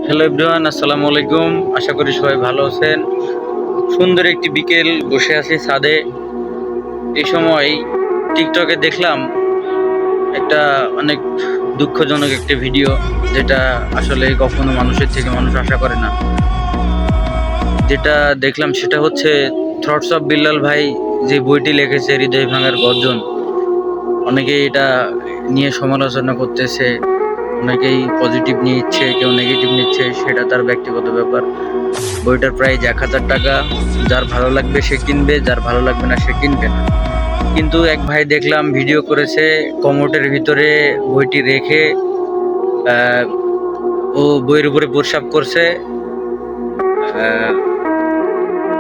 Hello everyone, আসসালামু আলাইকুম। আশা করি সবাই ভালো আছেন। সুন্দর একটি বিকেল, বসে আছি ছাদে। এই সময় টিকটকে দেখলাম একটা অনেক দুঃখজনক একটি ভিডিও, যেটা আসলে কখনো মানুষের থেকে মানুষ আশা করে না। যেটা দেখলাম সেটা হচ্ছে থটস অফ বিল্লাল ভাই যে বইটি লিখেছে, হৃদয় ভাঙার গর্জন। অনেকেই এটা নিয়ে সমালোচনা করতেছে, অনেকেই পজিটিভ নিচ্ছে, কেউ নেগেটিভ নিচ্ছে, সেটা তার ব্যক্তিগত ব্যাপার। বইটার প্রাইস ১,০০০ টাকা। যার ভালো লাগবে সে কিনবে, যার ভালো লাগবে না সে কিনবে না। কিন্তু এক ভাই দেখলাম ভিডিও করেছে, কমোটের ভিতরে বইটি রেখে আহ, ও বইয়ের উপরে প্রস্রাব করছে। আহ,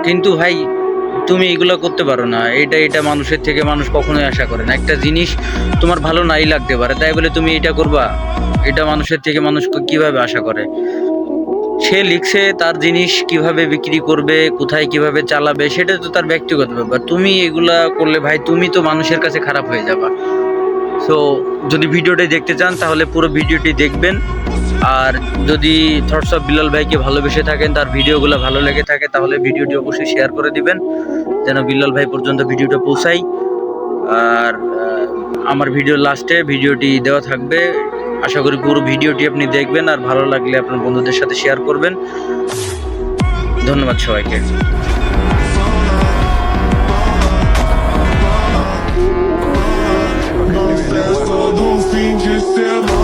কিন্তু ভাই, তুমি এগুলো করতে পারো না। এটা মানুষের থেকে মানুষ কখনোই আশা করে না। একটা জিনিস তোমার ভালো নাই লাগতে পারে, তাই বলে তুমি এটা করবা? এটা মানুষের থেকে মানুষ কিভাবে আশা করে? সে লিখছে, তার জিনিস কিভাবে বিক্রি করবে, কোথায় কিভাবে চালাবে, সেটা তো তার ব্যক্তিগত ব্যাপার। তুমি এগুলা করলে ভাই, তুমি তো মানুষের কাছে খারাপ হয়ে যাবা। সো যদি ভিডিওটি দেখতে চান তাহলে পুরো ভিডিওটি দেখবেন। আর যদি থটস অফ বিলাল ভাইকে ভালোবেসে থাকেন, তার ভিডিওগুলো ভালো লেগে থাকে, তাহলে ভিডিওটি অবশ্যই শেয়ার করে দিবেন, যেন বিল্লাল ভাই পর্যন্ত ভিডিওটা পৌঁছায়। আর আমার ভিডিওর লাস্টে ভিডিওটি দেওয়া থাকবে। আশা করি পুরো ভিডিওটি আপনি দেখবেন, আর ভালো লাগলে আপনার বন্ধুদের সাথে শেয়ার করবেন। ধন্যবাদ সবাইকে। Não cessa do fim de semana.